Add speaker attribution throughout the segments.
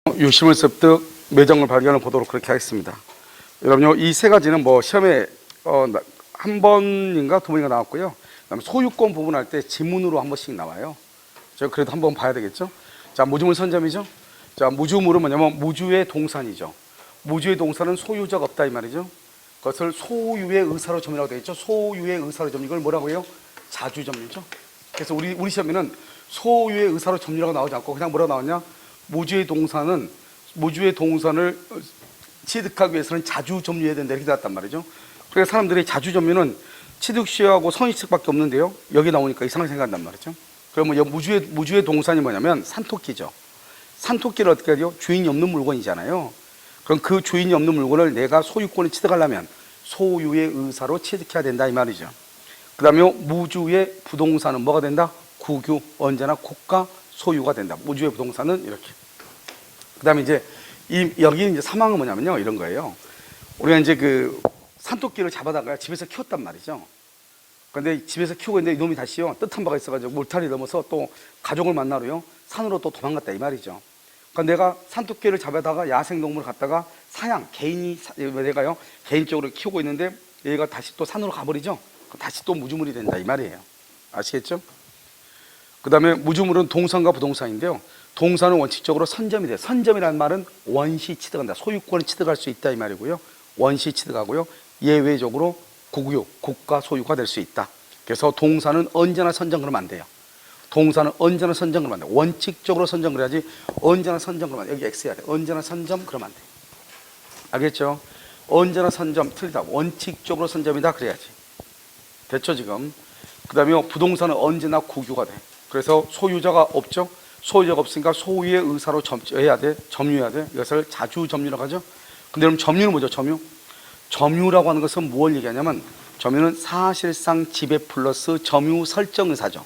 Speaker 1: 유심을 습득 매정을 발견을 보도록 그렇게 하겠습니다. 여러분요, 이 세 가지는 뭐 시험에 한 번인가 두 번인가 나왔고요. 그다음에 소유권 부분할 때 지문으로 한 번씩 나와요. 저 그래도 한번 봐야 되겠죠. 자, 무주물 선점이죠. 자, 무주물은 뭐냐면 무주의 동산이죠. 무주의 동산은 소유자가 없다 이 말이죠. 그것을 소유의 의사로 점유라고 되어 있죠. 소유의 의사로 점유, 이걸 뭐라고 해요? 자주 점유죠. 그래서 우리 시험에는 소유의 의사로 점유라고 나오지 않고 그냥 뭐라고 나왔냐? 무주의 동산을 취득하기 위해서는 자주 점유해야 된다 이렇게 나왔단 말이죠. 그래서 사람들이 자주 점유는 취득시효하고 선의취득밖에 없는데요. 여기 나오니까 이상하게 생각한단 말이죠. 그러면 무주의 동산이 뭐냐면 산토끼죠. 산토끼를 어떻게 하죠? 주인이 없는 물건이잖아요. 그럼 그 주인이 없는 물건을 내가 소유권을 취득하려면 소유의 의사로 취득해야 된다 이 말이죠. 그 다음에 무주의 부동산은 뭐가 된다? 국유, 언제나 국가 소유가 된다. 무주의 부동산은 이렇게. 그 다음에 이제 여기 이제 사망은 뭐냐면요, 이런 거예요. 우리가 이제 그 산토끼를 잡아다가 집에서 키웠단 말이죠. 그런데 집에서 키우고 있는데 이놈이 다시요, 뜻한 바가 있어가지고 물타리 넘어서 또 가족을 만나러요, 산으로 또 도망갔다 이 말이죠. 그러니까 내가 산토끼를 잡아다가 야생동물을 갖다가 내가요, 개인적으로 키우고 있는데 얘가 다시 또 산으로 가버리죠. 다시 또 무주물이 된다 이 말이에요. 아시겠죠? 그 다음에 무주물은 동산과 부동산인데요. 동산은 원칙적으로 선점이 돼요. 선점이라는 말은 원시 취득한다. 소유권을 취득할 수 있다 이 말이고요. 원시 취득하고요. 예외적으로 국유, 국가 소유가 될 수 있다. 그래서 동산은 언제나 선점 그러면 안 돼요. 동산은 언제나 선점 그러면 안 돼요. 원칙적으로 선점 그래야지 언제나 선점 그러면 안 돼요. 여기 X 해야 돼요. 언제나 선점 그러면 안 돼요. 알겠죠? 언제나 선점 틀리다. 원칙적으로 선점이다 그래야지. 됐죠 지금? 그 다음에 부동산은 언제나 국유가 돼. 그래서 소유자가 없죠. 소유자가 없으니까 소유의 의사로 점유해야 돼. 이것을 자주 점유라고 하죠. 근데 그럼 점유는 뭐죠? 점유라고 하는 것은 뭘 얘기하냐면, 점유는 사실상 지배 플러스 점유 설정 의사죠.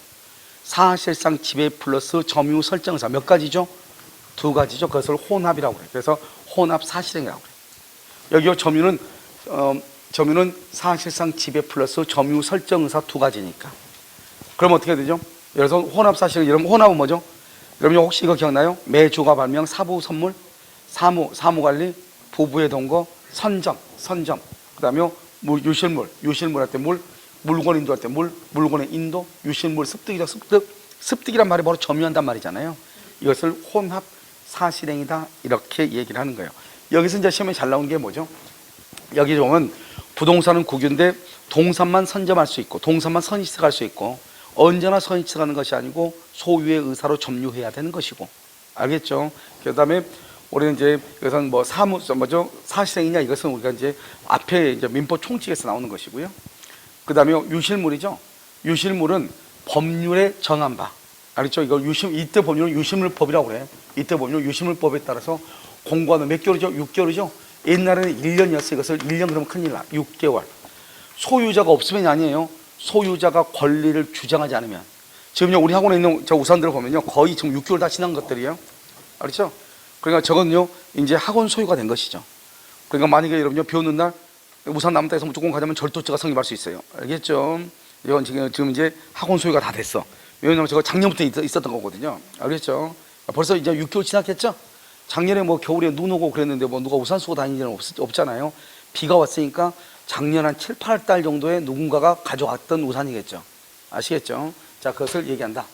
Speaker 1: 사실상 지배 플러스 점유 설정 의사 몇 가지죠? 두 가지죠. 그것을 혼합이라고 그래요. 그래서 혼합 사실행이라고 그래요. 여기 점유는 사실상 지배 플러스 점유 설정 의사 두 가지니까. 그럼 어떻게 되죠? 예를 들어서 혼합 사실행, 이러면 혼합은 뭐죠? 여러분 혹시 이거 기억나요? 매주가 발명, 사부 선물, 사무관리, 부부의 동거, 선점. 그 다음에 유실물 할 때 물건 인도할 때 물건의 인도, 유실물 습득이죠. 습득이란 말이 바로 점유한단 말이잖아요. 이것을 혼합 사실행이다 이렇게 얘기를 하는 거예요. 여기서 이제 시험에 잘 나온 게 뭐죠? 여기 보면 부동산은 국유인데 동산만 선점할 수 있고 동산만 선의취득할 수 있고 언제나 선의취득하는 것이 아니고 소유의 의사로 점유해야 되는 것이고, 알겠죠? 그 다음에 우리는 이제 이것은 사실행이냐, 이것은 우리가 이제 앞에 이제 민법 총칙에서 나오는 것이고요. 그 다음에 유실물이죠. 유실물은 법률에 정한 바, 알겠죠? 이거 이때 법률은 유실물법이라고 그래. 이때 법률은 유실물법에 따라서 공고하는 몇 개월이죠? 6개월이죠. 옛날에는 1년이었어요. 이것을 1년 그러면 큰일 나. 6개월. 소유자가 없으면 아니에요. 소유자가 권리를 주장하지 않으면. 지금요, 우리 학원에 있는 저 우산들을 보면요, 거의 지금 6개월 다 지난 것들이에요. 알겠죠? 그러니까 저건요, 이제 학원 소유가 된 것이죠. 그러니까 만약에 여러분요, 비 오는 날 우산 나무 땅에서 무조건 가자면 절도죄가 성립할 수 있어요. 알겠죠? 이건 지금 이제 학원 소유가 다 됐어. 왜냐면 저거 작년부터 있었던 거거든요. 알겠죠? 벌써 이제 6개월 지났겠죠? 작년에 뭐 겨울에 눈 오고 그랬는데 뭐 누가 우산 쓰고 다니는 없잖아요. 비가 왔으니까 작년 한 7, 8달 정도에 누군가가 가져왔던 우산이겠죠. 아시겠죠? 자, 그것을 얘기한다.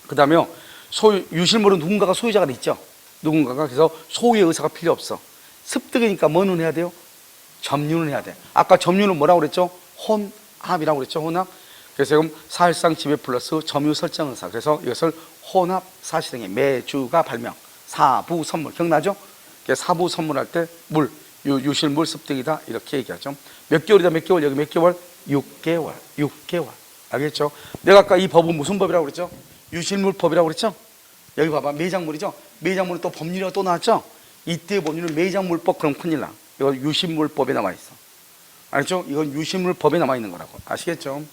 Speaker 1: 그 다음에 유실물은 누군가가 소유자가 돼 있죠. 누군가가. 그래서 소유의 의사가 필요 없어. 습득이니까 뭐는 해야 돼요? 점유는 해야 돼. 아까 점유는 뭐라고 그랬죠? 혼합이라고 그랬죠. 혼합. 그래서 지금 사실상 지배 플러스 점유 설정 의사. 그래서 이것을 혼합 사실행위, 매주가 발명, 사부 선물. 기억나죠? 사부 선물할 때 유실물 습득이다 이렇게 얘기하죠. 몇 개월이다 몇 개월? 여기 몇 개월? 6개월. 알겠죠? 내가 아까 이 법은 무슨 법이라고 그랬죠? 유실물법이라고 그랬죠? 여기 봐봐, 매장물이죠? 매장물은 또 법률이 또 나왔죠? 이때 법률은 매장물법. 그럼 큰일 나. 이거 유실물법에 남아 있어. 알겠죠? 이건 유실물법에 남아 있는 거라고. 아시겠죠?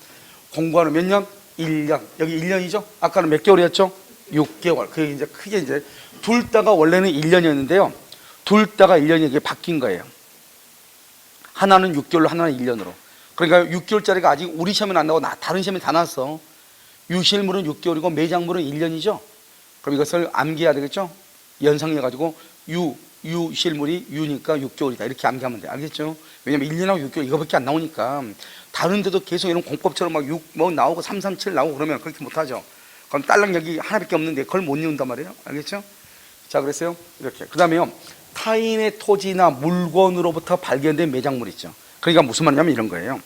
Speaker 1: 공부하는 몇 년? 1년. 여기 1년이죠? 아까는 몇 개월이었죠? 6개월. 그게 이제 크게 이제 둘 다가 원래는 1년이었는데요. 둘 다가 1년이 이게 바뀐 거예요. 하나는 6개월로, 하나는 1년으로. 그러니까 6개월짜리가 아직 우리 시험에 안 나오고 다른 시험에 다 나왔어. 유실물은 6개월이고 매장물은 1년이죠. 그럼 이것을 암기해야 되겠죠? 연상해가지고 유실물이 유니까 6개월이다 이렇게 암기하면 돼. 알겠죠? 왜냐면 1년하고 6개월 이거밖에 안 나오니까. 다른 데도 계속 이런 공법처럼 막 6 뭐 나오고 3, 3, 7 나오고 그러면 그렇게 못하죠. 그럼 딸랑 여기 하나밖에 없는데 그걸 못 이룬단 말이에요. 알겠죠? 자, 그랬어요. 이렇게. 그 다음에요, 타인의 토지나 물건으로부터 발견된 매장물 있죠. 그러니까 무슨 말이냐면 이런 거예요.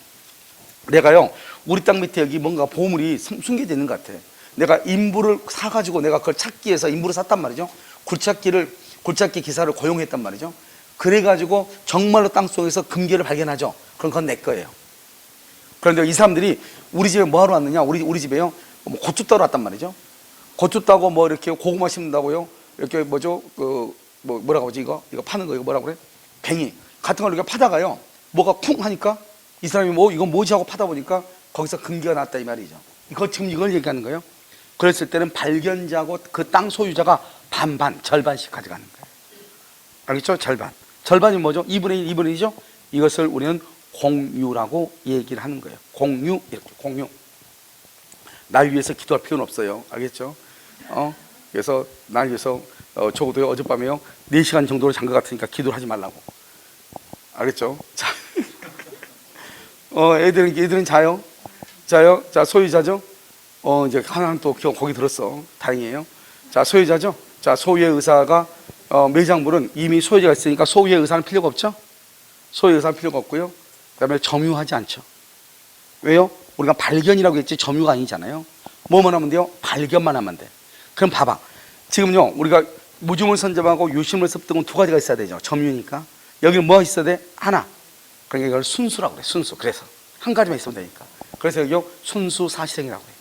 Speaker 1: 내가요, 우리 땅 밑에 여기 뭔가 보물이 숨겨져 있는 것 같아. 내가 인부를 사가지고 내가 그걸 찾기 위해서 인부를 샀단 말이죠. 굴착기 기사를 고용했단 말이죠. 그래가지고 정말로 땅속에서 금괴를 발견하죠. 그럼 그건 내 거예요. 그런데 이 사람들이 우리 집에 뭐 하러 왔느냐? 우리 집에요, 뭐 고추 따러 왔단 말이죠. 고추 따고 뭐 이렇게 고구마 심는다고요. 이렇게 뭐죠? 뭐라고 하지 이거 파는 거 이거 뭐라고 그래? 뱅이 같은 걸 이렇게 파다가요, 뭐가 쿵 하니까 이 사람이 이거 뭐지 하고 파다 보니까 거기서 금괴가 났다 이 말이죠. 지금 이걸 얘기하는 거예요. 그랬을 때는 발견자하고 그 땅 소유자가 반반, 절반씩 가져가는 거예요. 알겠죠? 절반이 뭐죠? 2분의 1, 2분의 2죠? 이것을 우리는 공유라고 얘기를 하는 거예요. 공유, 이렇게 공유. 날 위해서 기도할 필요는 없어요. 알겠죠? 그래서 날 위해서 적어도 어젯밤에요 4시간 정도로 잔 것 같으니까 기도를 하지 말라고. 알겠죠? 자, 애들은 자요. 자, 소유자죠? 이제 하나는 또 거기 들었어. 다행이에요. 자, 소유자죠? 자, 소유의 의사가 매장물은 이미 소유자가 있으니까 소유의 의사는 필요가 없죠? 소유의 의사는 필요가 없고요. 그 다음에 점유하지 않죠. 왜요? 우리가 발견이라고 했지 점유가 아니잖아요. 뭐만 하면 돼요? 발견만 하면 돼. 그럼 봐봐. 지금요, 우리가 무주물 선점하고 유실물 습득은 두 가지가 있어야 되죠. 점유니까. 여기는 뭐가 있어야 돼? 하나. 그러니까 이걸 순수라고 그래. 순수. 그래서 한 가지만 있으면 되니까. 그래서 여기 순수 사실행이라고 해요.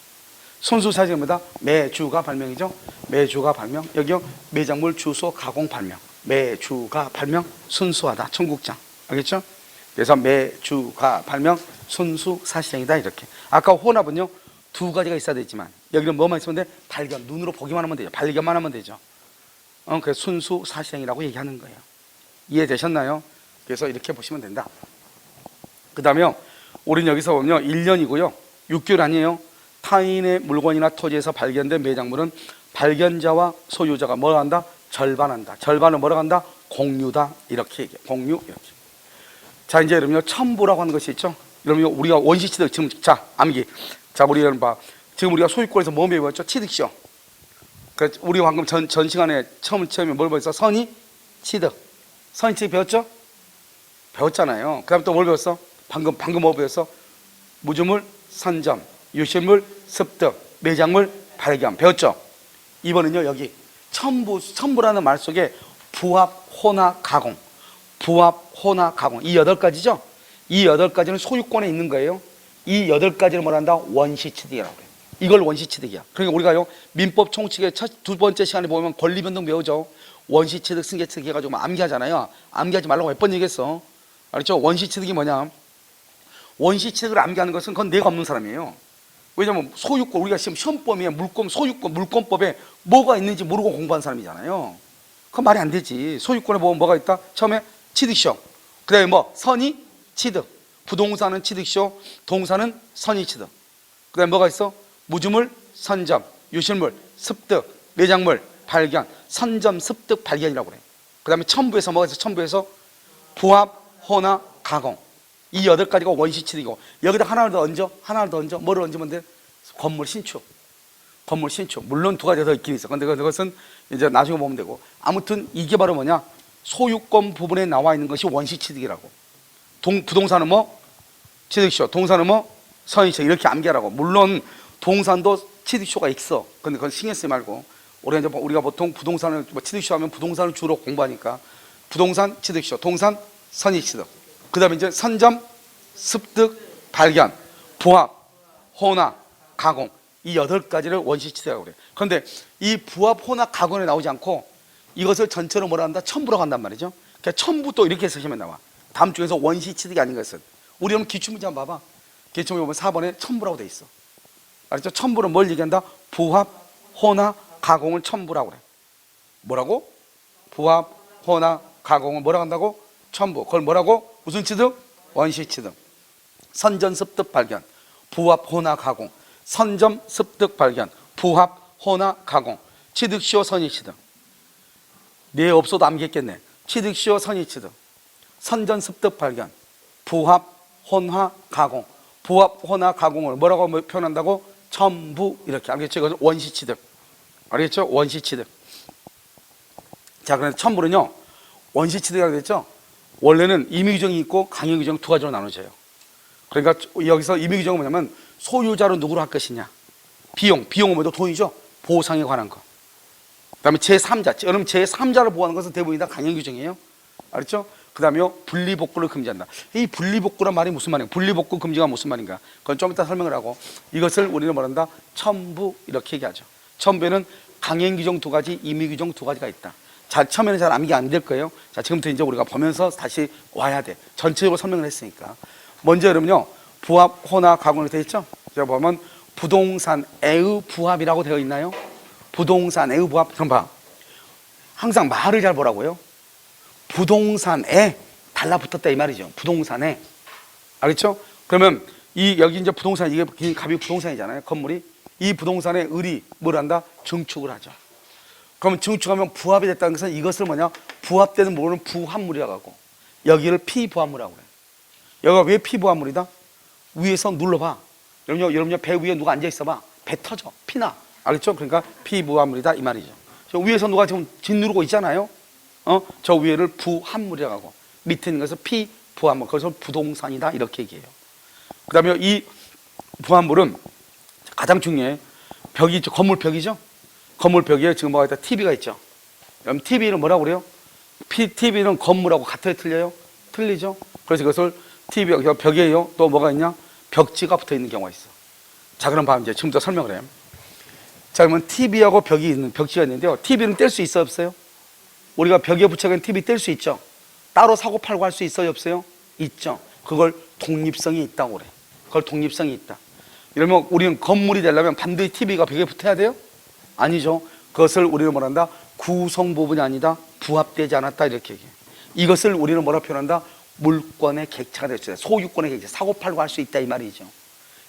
Speaker 1: 순수 사실행입니다. 매주가 발명이죠. 매주가 발명. 여기요, 매장물 주소 가공 발명. 매주가 발명 순수하다. 청국장. 알겠죠? 그래서 매주가 발명 순수 사실행이다. 이렇게. 아까 혼합은요, 두 가지가 있어야 되지만 여기는 뭐만 있으면 돼? 발견. 눈으로 보기만 하면 되죠. 발견만 하면 되죠. 그래서 순수 사실행이라고 얘기하는 거예요. 이해되셨나요? 그래서 이렇게 보시면 된다. 그 다음에요, 우리는 여기서 보면요, 1년이고요 6개월 아니에요. 타인의 물건이나 토지에서 발견된 매장물은 발견자와 소유자가 뭘 한다? 절반한다. 절반을 뭐라고 한다? 공유다. 이렇게 얘기해요. 공유. 이렇게. 자, 이제 여러분요, 첨부라고 하는 것이 있죠. 여러분, 우리가 원시취득 지금, 자, 암기. 자, 우리 여러분 봐. 지금 우리가 소유권에서 뭐 배웠죠? 취득시효. 우리가 방금 전 시간에 처음에 뭘 배웠어? 선의, 취득. 선의, 취득 배웠죠? 배웠잖아요. 그 다음 또 뭘 배웠어? 방금 뭐 배웠어? 무주물, 선점, 유실물, 습득, 매장물, 발견. 배웠죠? 이번은요, 여기 첨부라는 말 속에 부합, 혼합, 가공. 부합, 혼합, 가공. 이 8가지죠? 이 8가지는 소유권에 있는 거예요. 이 8가지를 뭘 한다? 원시취득이라고 해요. 이걸 원시취득이야. 그러니까 우리가요, 민법 총칙의 두 번째 시간에 보면 권리변동 배우죠. 원시취득, 승계취득 해가지고 암기하잖아요. 암기하지 말라고 몇 번 얘기했어. 알았죠? 원시취득이 뭐냐? 원시취득을 암기하는 것은 그건 내가 없는 사람이에요. 왜냐면 소유권, 우리가 지금 시험범위에 물권법에 뭐가 있는지 모르고 공부한 사람이잖아요. 그건 말이 안 되지. 소유권에 보면 뭐가 있다? 처음에 취득시효. 그 다음에 뭐? 선의, 취득. 부동산은 취득시효, 동산은 선의 취득. 그 다음에 뭐가 있어? 무주물, 선점, 유실물, 습득, 매장물, 발견. 선점, 습득, 발견이라고 그래. 그 다음에 첨부에서 뭐가 있어? 첨부에서 부합, 혼합, 가공. 이 8가지가 원시취득이고, 여기다 하나를 더 얹어. 뭐를 얹으면 돼? 건물 신축. 물론 두 가지가 더 있긴 있어. 근데 그것은 이제 나중에 보면 되고. 아무튼 이게 바로 뭐냐? 소유권 부분에 나와 있는 것이 원시취득이라고. 부동산은 뭐? 취득시효. 동산은 뭐? 선의취득. 이렇게 암기하라고. 물론 동산도 취득시효가 있어. 근데 그건 신경 쓰지 말고. 우리가 보통 부동산을, 취득시효 하면 부동산을 주로 공부하니까 부동산, 취득시효, 동산, 선의취득. 그 다음에 이제 선점, 습득, 발견, 부합, 혼합, 가공. 이 8가지를 원시취득이라고 그래요. 그런데 이 부합, 혼합, 가공에 나오지 않고 이것을 전체로 뭐라 한다? 첨부라고 한단 말이죠. 그러니까 첨부 또 이렇게 쓰시면 나와. 다음 중에서 원시취득이 아닌 것은. 우리 그럼 기출문제 한번 봐봐. 기출문제 보면 4번에 첨부라고 돼 있어. 알았죠? 첨부는 뭘 얘기한다? 부합, 혼합, 가공을 첨부라고 그래. 뭐라고? 부합, 혼합, 가공을 뭐라고 한다고? 첨부. 그걸 뭐라고? 무슨 취득? 원시취득. 선점, 습득, 발견. 부합, 혼합, 가공. 선점, 습득, 발견. 부합, 혼합, 가공. 취득시효, 선의취득. 네 없어도 암기했겠네. 취득시효 선의취득, 선전습득 발견, 부합, 혼화, 가공. 부합, 혼화, 가공을 뭐라고 표현한다고? 첨부. 이렇게. 알겠죠? 이것은 원시취득. 알겠죠? 원시취득. 자, 그래서 첨부는요, 원시취득이라고 했죠? 원래는 임의규정이 있고 강행규정 두 가지로 나눠져요. 그러니까 여기서 임의규정은 뭐냐면 소유자로 누구로 할 것이냐. 비용은 뭐죠? 돈이죠? 보상에 관한 거. 그 다음에 제3자. 여러분, 제3자를 보호하는 것은 대부분이 다 강행규정이에요. 알았죠? 그 다음에 분리복구를 금지한다. 이 분리복구란 말이 무슨 말인가? 분리복구 금지가 무슨 말인가? 그건 좀 이따 설명을 하고, 이것을 우리는 뭐란다? 첨부. 이렇게 얘기하죠. 첨부에는 강행규정 두 가지, 임의규정 두 가지가 있다. 자, 처음에는 잘 암기가 안 될 거예요. 자, 지금부터 이제 우리가 보면서 다시 와야 돼. 전체적으로 설명을 했으니까. 먼저 여러분요, 부합, 혼화, 가공이 되어 있죠? 제가 보면 부동산의 부합이라고 되어 있나요? 부동산의 부합. 그럼 봐. 항상 말을 잘 보라고요. 부동산에 달라붙었다 이 말이죠. 부동산에. 알겠죠? 그러면 여기 이제 부동산, 이게 값이 부동산이잖아요. 건물이. 이 부동산의 을이 뭘 한다? 증축을 하죠. 그러면 증축하면 부합이 됐다는 것은 이것을 뭐냐? 부합되는 물은 부합물이라고 하고, 여기를 피부합물이라고 그래요. 여기가 왜 피부합물이다? 위에서 눌러봐. 여러분요, 배 위에 누가 앉아있어봐. 배 터져. 피나. 알겠죠? 그러니까 피부합물이다 이 말이죠. 저 위에서 누가 지금 짓누르고 있잖아요. 저 위에를 부합물이라고 하고, 밑에 있는 것을 피부합물. 그래서 부동산이다 이렇게 얘기해요. 그 다음에 이 부합물은 가장 중요해. 벽이 있죠. 건물 벽이죠. 건물 벽에 지금 뭐가 있다? TV가 있죠. 그럼 TV는 뭐라고 그래요? TV는 건물하고 같아요? 틀려요? 틀리죠. 그래서 그것을 TV 벽에요. 또 뭐가 있냐? 벽지가 붙어 있는 경우가 있어. 자, 그럼 봐. 이제 지금부터 설명을 해요. 자, 그러면 TV하고 벽지가 있는데요. TV는 뗄 수 있어요? 없어요? 우리가 벽에 붙여놓은 TV 뗄 수 있죠. 따로 사고 팔고 할 수 있어요? 없어요? 있죠. 그걸 독립성이 있다고 그래. 그걸 독립성이 있다. 이러면 우리는 건물이 되려면 반드시 TV가 벽에 붙어야 돼요? 아니죠. 그것을 우리는 뭐란다? 구성 부분이 아니다. 부합되지 않았다. 이렇게 얘기해. 이것을 우리는 뭐라 표현한다? 물권의 객체가 될 수 있다. 소유권의 객체. 사고 팔고 할 수 있다 이 말이죠.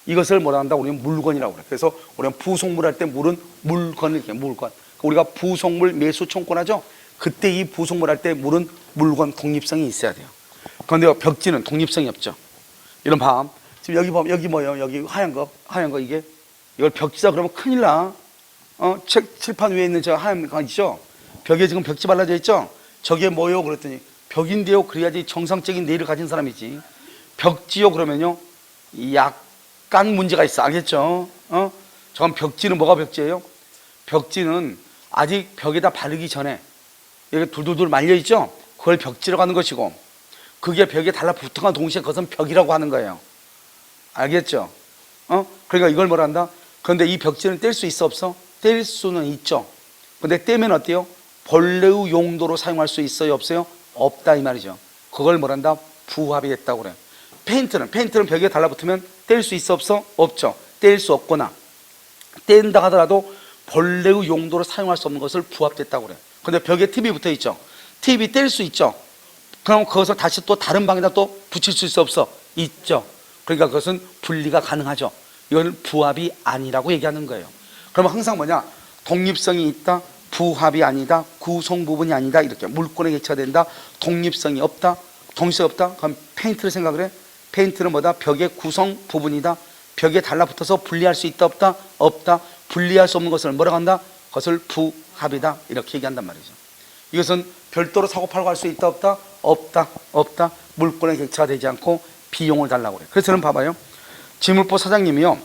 Speaker 1: 이것을 뭐라 한다? 우리는 물건이라고 그래. 그래서 우리는 부속물 할 때 물은 물건을 얘기해. 물건. 우리가 부속물 매수 청구하죠. 그때 이 부속물 할 때 물은 물건 독립성이 있어야 돼요. 그런데 벽지는 독립성이 없죠. 이런 봐. 지금 여기 보면 여기 뭐예요? 여기 하얀 거 이게 이걸 벽지다 그러면 큰일 나. 칠판 위에 있는 저 하얀 거 있죠? 벽에 지금 벽지 발라져 있죠? 저게 뭐요? 그랬더니 벽인데요. 그래야지 정상적인 뇌를 가진 사람이지. 벽지요 그러면요, 약간 문제가 있어. 알겠죠? 저건 벽지는 뭐가 벽지예요? 벽지는 아직 벽에다 바르기 전에 여기 둘둘둘 말려 있죠? 그걸 벽지라고 하는 것이고, 그게 벽에 달라붙어간 동시에 그것은 벽이라고 하는 거예요. 알겠죠? 그러니까 이걸 뭐라 한다? 그런데 이 벽지는 뗄 수 있어 없어? 뗄 수는 있죠. 근데 떼면 어때요? 본래의 용도로 사용할 수 있어요 없어요? 없다 이 말이죠. 그걸 뭐란다? 부합이 됐다고 그래요. 페인트는 벽에 달라붙으면 뗄 수 있어 없어? 없죠. 뗄 수 없거나 뗀다 하더라도 본래의 용도로 사용할 수 없는 것을 부합됐다고 그래요. 근데 벽에 TV 붙어 있죠. TV 뗄 수 있죠. 그럼 그것을 다시 또 다른 방에다 또 붙일 수 있어 없어? 있죠. 그러니까 그것은 분리가 가능하죠. 이건 부합이 아니라고 얘기하는 거예요. 그러면 항상 뭐냐? 독립성이 있다, 부합이 아니다, 구성 부분이 아니다, 이렇게 물권의 객체가 된다, 독립성이 없다, 동시에 없다. 그럼 페인트를 생각을 해. 페인트는 뭐다? 벽의 구성 부분이다. 벽에 달라붙어서 분리할 수 있다 없다? 없다. 분리할 수 없는 것을 뭐라고 한다? 그것을 부합이다 이렇게 얘기한단 말이죠. 이것은 별도로 사고 팔고 할 수 있다 없다? 없다. 없다. 물권의 객체가 되지 않고 비용을 달라고 그래요. 그래서 저는 봐봐요. 지물보 사장님이요,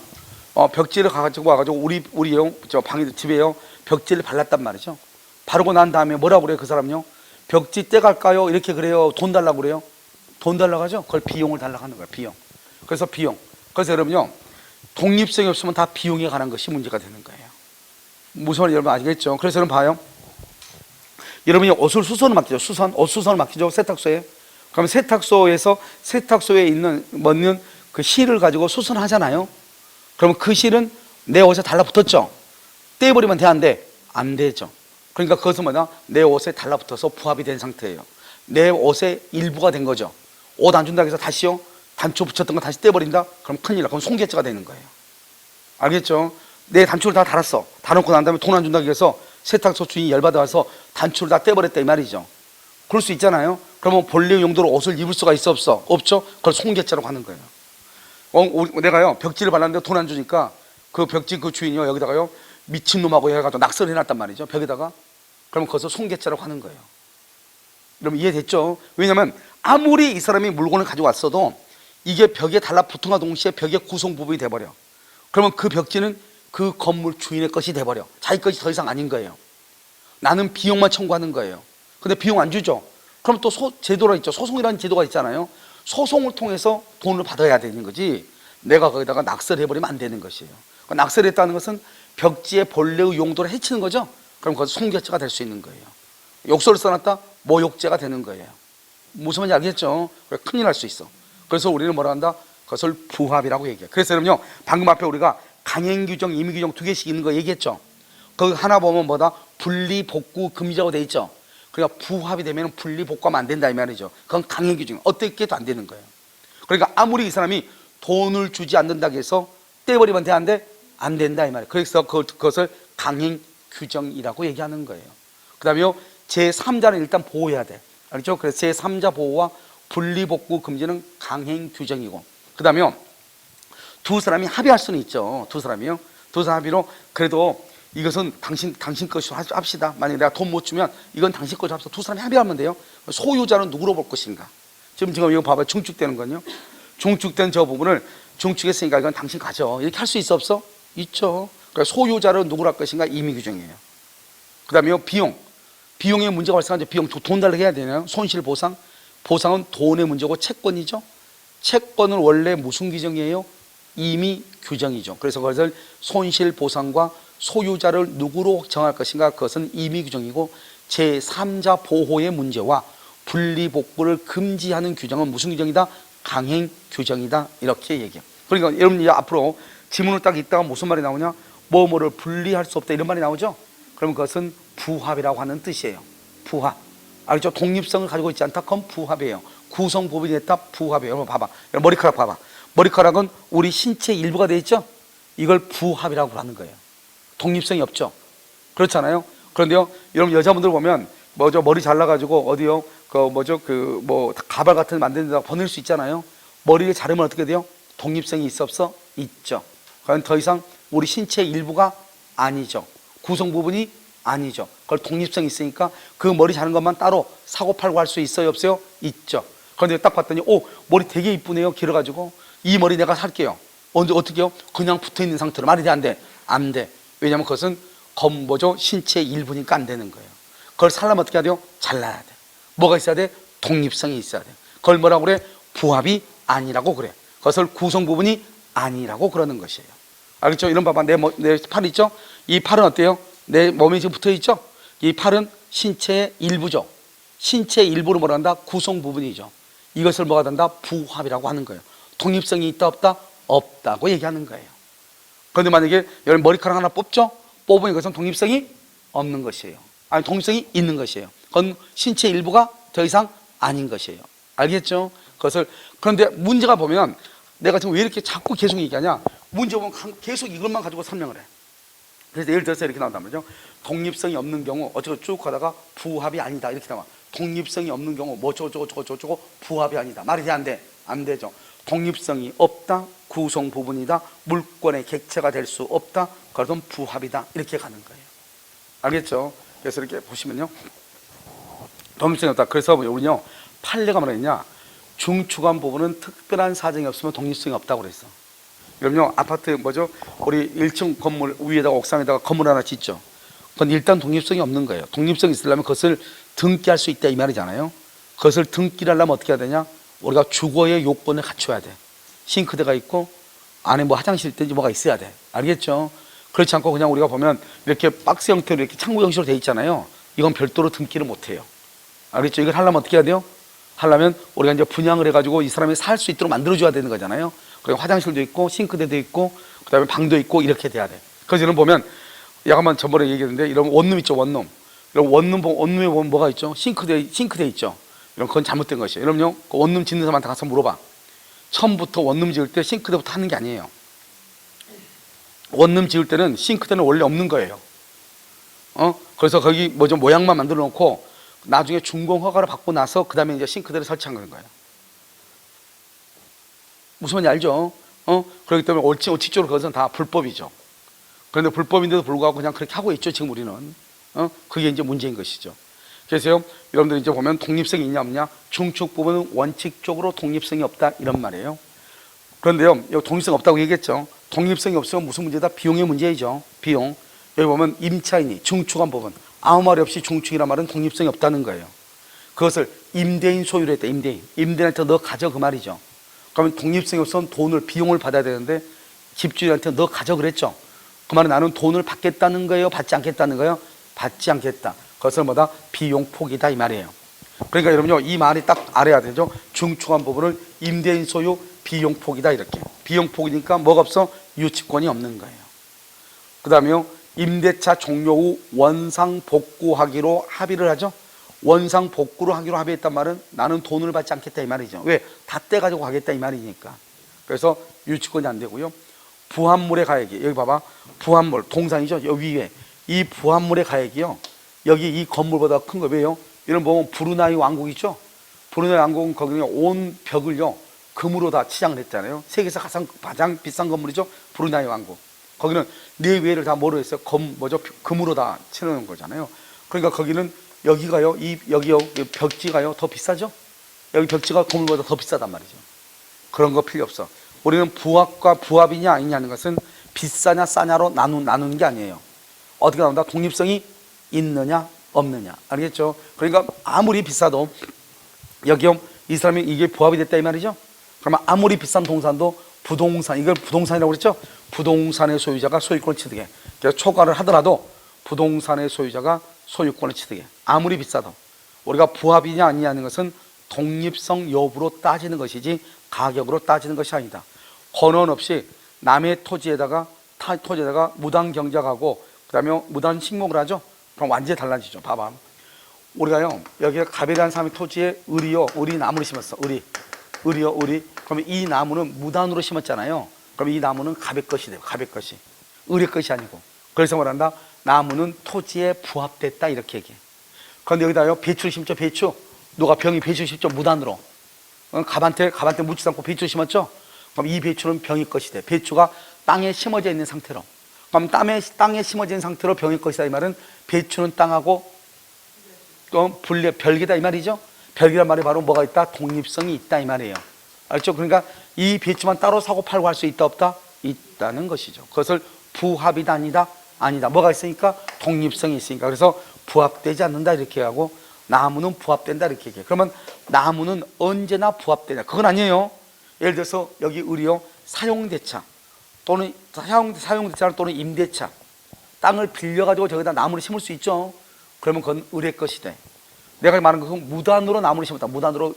Speaker 1: 벽지를 가지고 와가지고 우리요 저 방에 집에요 벽지를 발랐단 말이죠. 바르고 난 다음에 뭐라고 그래요? 그 사람요, 벽지 떼갈까요? 이렇게 그래요? 돈 달라고 그래요? 돈 달라고 하죠. 그걸 비용을 달라고 하는 거예요. 비용. 그래서 비용. 그래서 여러분요, 독립성이 없으면 다 비용에 관한 것이 문제가 되는 거예요. 무슨 말인지 여러분 아시겠죠? 그래서 여러분 봐요. 여러분이 옷을 수선을 맡기죠. 옷 수선을 맡기죠. 세탁소에. 그럼 세탁소에 있는 그 실을 가지고 수선하잖아요. 그러면 그 실은 내 옷에 달라붙었죠. 떼버리면 돼, 안 돼? 안 되죠. 그러니까 그것은 뭐냐? 내 옷에 달라붙어서 부합이 된 상태예요. 내 옷의 일부가 된 거죠. 옷 안 준다고 해서 다시요, 단추 붙였던 거 다시 떼버린다? 그럼 큰일 나. 그럼 손괴죄가 되는 거예요. 알겠죠? 내 단추를 다 달았어. 달아놓고 난 다음에 돈 안 준다고 해서 세탁소 주인이 열받아서 단추를 다 떼버렸다 이 말이죠. 그럴 수 있잖아요. 그러면 본래 용도로 옷을 입을 수가 있어 없어? 없죠. 그걸 송괴죄라고 하는 거예요. 내가요 벽지를 발랐는데 돈 안 주니까 그 벽지 그 주인이요 여기다가요 미친놈하고 해가지고 낙서를 해놨단 말이죠, 벽에다가. 그러면 그것을 송괴죄라고 하는 거예요. 여러분 이해됐죠? 왜냐하면 아무리 이 사람이 물건을 가지고 왔어도 이게 벽에 달라붙은과 동시에 벽의 구성 부분이 돼버려. 그러면 그 벽지는 그 건물 주인의 것이 돼버려. 자기 것이 더 이상 아닌 거예요. 나는 비용만 청구하는 거예요. 근데 비용 안 주죠. 그럼 또 제도가 있죠. 소송이라는 제도가 있잖아요. 소송을 통해서 돈을 받아야 되는 거지 내가 거기다가 낙서를 해버리면 안 되는 것이에요. 낙서를 했다는 것은 벽지의 본래의 용도를 해치는 거죠. 그럼 그것은 송괴죄가 될 수 있는 거예요. 욕설을 써놨다 모욕죄가 되는 거예요. 무슨 말인지 알겠죠? 큰일 날 수 있어. 그래서 우리는 뭐라 한다? 그것을 부합이라고 얘기해요. 그래서 여러분요 방금 앞에 우리가 강행규정, 임의규정 두 개씩 있는 거 얘기했죠. 거기 하나 보면 뭐다? 분리, 복구, 금지라고 돼 있죠. 그러니까 부합이 되면 분리, 복구하면 안 된다 이 말이죠. 그건 강행규정, 어떻게 해도 안 되는 거예요. 그러니까 아무리 이 사람이 돈을 주지 않는다고 해서 떼버리면 돼 안 돼? 안 된다 이 말이에요. 그래서 그것을 강행규정이라고 얘기하는 거예요. 그 다음에 제3자는 일단 보호해야 돼. 알죠? 그래서 제3자 보호와 분리, 복구, 금지는 강행규정이고, 그 다음에 두 사람이 합의할 수는 있죠. 두 사람이요. 두 사람 합의로 그래도 이것은 당신 것이 합시다. 만약에 내가 돈 못 주면 이건 당신 것이 합시다. 두 사람이 합의하면 돼요. 소유자는 누구로 볼 것인가? 지금 이거 봐봐요. 중축되는 건요. 중축된 저 부분을 중축했으니까 이건 당신 가져. 이렇게 할 수 있어 없어? 있죠. 그러니까 소유자를 누구로 할 것인가? 임의규정이에요. 그 다음에 비용의 문제가 발생하죠. 비용 돈 달라고 해야 되나요? 손실보상. 보상은 돈의 문제고 채권이죠. 채권은 원래 무슨 규정이에요? 임의규정이죠. 그래서 그것을 손실보상과 소유자를 누구로 정할 것인가? 그것은 임의규정이고, 제3자 보호의 문제와 분리복구를 금지하는 규정은 무슨 규정이다? 강행규정이다. 이렇게 얘기해요. 그러니까 여러분 이제 앞으로 지문을 딱 읽다가 무슨 말이 나오냐? 뭐뭐를 분리할 수 없다 이런 말이 나오죠. 그러면 그것은 부합이라고 하는 뜻이에요. 부합. 알죠? 독립성을 가지고 있지 않다. 그건 부합이에요. 구성 부분이 됐다. 부합이에요. 여러분 봐봐. 머리카락 봐봐. 머리카락은 우리 신체 일부가 되어 있죠. 이걸 부합이라고 하는 거예요. 독립성이 없죠. 그렇잖아요. 그런데요, 여러분 여자분들 보면 뭐죠? 머리 잘라가지고 어디요? 가발 같은 거 만드는 데다가 보낼 수 있잖아요. 머리를 자르면 어떻게 돼요? 독립성이 있어 없어? 있죠. 그건 더 이상 우리 신체의 일부가 아니죠. 구성 부분이 아니죠. 그걸 독립성이 있으니까 그 머리 자른 것만 따로 사고 팔고 할 수 있어요 없어요? 있죠. 그런데 딱 봤더니 머리 되게 이쁘네요. 길어가지고 이 머리 내가 살게요. 어떻게 해요? 그냥 붙어있는 상태로. 말이 돼 안 돼? 안 돼. 왜냐하면 그것은 신체의 일부니까 안 되는 거예요. 그걸 살려면 어떻게 해야 돼요? 잘라야 돼. 뭐가 있어야 돼? 독립성이 있어야 돼. 그걸 뭐라고 그래? 부합이 아니라고 그래. 그것을 구성 부분이 아니라고 그러는 것이에요. 알겠죠? 이런 봐봐. 내 팔 있죠? 이 팔은 어때요? 내 몸에 지금 붙어 있죠? 이 팔은 신체의 일부죠. 신체의 일부로 뭐라 한다? 구성 부분이죠. 이것을 뭐가 된다? 부합이라고 하는 거예요. 독립성이 있다 없다? 없다고 얘기하는 거예요. 그런데 만약에 여러분 머리카락 하나 뽑죠? 뽑으면 이것은 독립성이 없는 것이에요. 아니 독립성이 있는 것이에요. 그건 신체 일부가 더 이상 아닌 것이에요. 알겠죠? 그런데 문제가 보면 내가 지금 왜 이렇게 자꾸 계속 얘기하냐? 문제 보면 계속 이것만 가지고 설명을 해. 그래서 예를 들어서 이렇게 나온단 말이죠. 독립성이 없는 경우 어쩌고 쭉 가다가 부합이 아니다 이렇게 나와. 독립성이 없는 경우 뭐 저쩌고 부합이 아니다. 말이 돼 안 돼? 안 되죠. 독립성이 없다. 구성 부분이다. 물권의 객체가 될 수 없다. 그것은 부합이다. 이렇게 가는 거예요. 알겠죠? 그래서 이렇게 보시면요. 독립성이 없다. 그래서 우리는요. 판례가 뭐라 했냐? 중추관 부분은 특별한 사정이 없으면 독립성이 없다고 그랬어. 여러분요. 아파트 우리 1층 건물 위에다가 옥상에다가 건물 하나 짓죠. 그건 일단 독립성이 없는 거예요. 독립성이 있으려면 그것을 등기할 수 있다 이 말이잖아요. 그것을 등기를 하려면 어떻게 해야 되냐? 우리가 주거의 요건을 갖춰야 돼. 싱크대가 있고 안에 화장실 있든지 뭐가 있어야 돼. 알겠죠? 그렇지 않고 그냥 우리가 보면 이렇게 박스 형태로 이렇게 창구 형식으로 돼 있잖아요. 이건 별도로 등기를 못 해요. 알겠죠? 이걸 하려면 어떻게 해야 돼요? 하려면 우리가 이제 분양을 해가지고 이 사람이 살 수 있도록 만들어줘야 되는 거잖아요. 그리고 화장실도 있고 싱크대도 있고 그다음에 방도 있고 이렇게 돼야 돼. 그래서 이런 보면 약간 전번에 얘기했는데 이런 원룸 있죠, 원룸. 이런 원룸에 보면 뭐가 있죠? 싱크대 있죠. 이런 건 잘못된 것이에요. 여러분요, 그 원룸 짓는 사람한테 가서 물어봐. 처음부터 원룸 지을 때 싱크대부터 하는 게 아니에요. 원룸 지을 때는 싱크대는 원래 없는 거예요. 그래서 거기 뭐 좀 모양만 만들어 놓고 나중에 준공 허가를 받고 나서 그 다음에 이제 싱크대를 설치한 거예요. 무슨 말인지 알죠? 그렇기 때문에 원칙적으로 그것은 다 불법이죠. 그런데 불법인데도 불구하고 그냥 그렇게 하고 있죠, 지금 우리는. 그게 이제 문제인 것이죠. 그래서 여러분들 이제 보면 독립성이 있냐 없냐, 중축 부분은 원칙적으로 독립성이 없다 이런 말이에요. 그런데요, 여기 독립성 없다고 얘기했죠. 독립성이 없으면 무슨 문제다? 비용의 문제이죠. 비용. 여기 보면 임차인이 중축한 부분, 아무 말 없이 중축이란 말은 독립성이 없다는 거예요. 그것을 임대인 소유로 했다. 임대인한테 너 가져 그 말이죠. 그러면 독립성이 없으면 돈을, 비용을 받아야 되는데 집주인한테 너 가져 그랬죠. 그 말은 나는 돈을 받겠다는 거예요, 받지 않겠다는 거예요? 받지 않겠다. 그것을 뭐다? 비용 포기다 이 말이에요. 그러니까 여러분요, 이 말이 딱 알아야 되죠. 중축한 부분을 임대인 소유, 비용 포기다 이렇게. 비용 포기니까 뭐가 없어? 유치권이 없는 거예요. 그 다음에요, 임대차 종료 후 원상 복구하기로 합의를 하죠. 원상 복구를 하기로 합의했단 말은 나는 돈을 받지 않겠다 이 말이죠. 왜? 다 떼가지고 가겠다 이 말이니까. 그래서 유치권이 안 되고요. 부합물의 가액이, 여기 봐봐, 부합물 동산이죠. 여기 위에 이 부합물의 가액이요, 여기 이 건물보다 큰 거. 왜요? 이런 보면 브루나이 왕국 있죠. 브루나이 왕국은 거기는 온 벽을요 금으로 다 치장을 했잖아요. 세계에서 가장 비싼 건물이죠, 브루나이 왕국. 거기는 네 위에를 다 뭐로 했어요? 금으로 다 치는 거잖아요. 그러니까 거기는 여기가요, 여기요, 벽지가요 더 비싸죠. 여기 벽지가 건물보다 더 비싸단 말이죠. 그런 거 필요 없어. 우리는 부합과 부합이냐 아니냐 하는 것은 비싸냐 싸냐로 나누는 게 아니에요. 어떻게 나온다? 독립성이 있느냐 없느냐. 알겠죠? 그러니까 아무리 비싸도 여기요, 이 사람이 이게 부합이 됐다 이 말이죠. 그러면 아무리 비싼 동산도 부동산, 이걸 부동산이라고 그랬죠. 부동산의 소유자가 소유권을 취득해. 그래서 초과를 하더라도 부동산의 소유자가 소유권을 취득해. 아무리 비싸도. 우리가 부합이냐 아니냐 하는 것은 독립성 여부로 따지는 것이지 가격으로 따지는 것이 아니다. 권한 없이 남의 토지에다가 무단 경작하고 그 다음에 무단 식목을 하죠. 그럼 완전히 달라지죠. 봐봐, 우리가요, 여기에 갑이라는 사람의 토지에 의리 나무를 심었어. 의리요. 그러면 이 나무는 무단으로 심었잖아요. 그럼 이 나무는 갑의 것이 돼요. 갑의 것이. 의리 것이 아니고. 그래서 말한다, 나무는 토지에 부합됐다 이렇게 얘기해. 그런데 여기다요, 배추를 심죠. 배추. 누가 병이 배추를 심죠. 무단으로. 갑한테 묻지도 않고 배추를 심었죠. 그럼 이 배추는 병의 것이 돼. 배추가 땅에 심어져 있는 상태로. 그럼 땅에 심어진 상태로 병의 것이다 이 말은 배추는 땅하고 또 별개다 이 말이죠. 별개란 말이 바로 뭐가 있다? 독립성이 있다 이 말이에요. 알죠? 그러니까 이 배추만 따로 사고 팔고 할 수 있다 없다? 있다는 것이죠. 그것을 부합이다 아니다. 뭐가 있으니까? 독립성이 있으니까. 그래서 부합되지 않는다 이렇게 하고, 나무는 부합된다 이렇게 얘기해요. 그러면 나무는 언제나 부합되냐? 그건 아니에요. 예를 들어서 여기 의리요, 사용대차 또는 사용대차 또는 임대차, 땅을 빌려가지고 저기다 나무를 심을 수 있죠. 그러면 그건 의뢰 것이 돼. 내가 말하는 것은 무단으로 나무를 심었다. 무단으로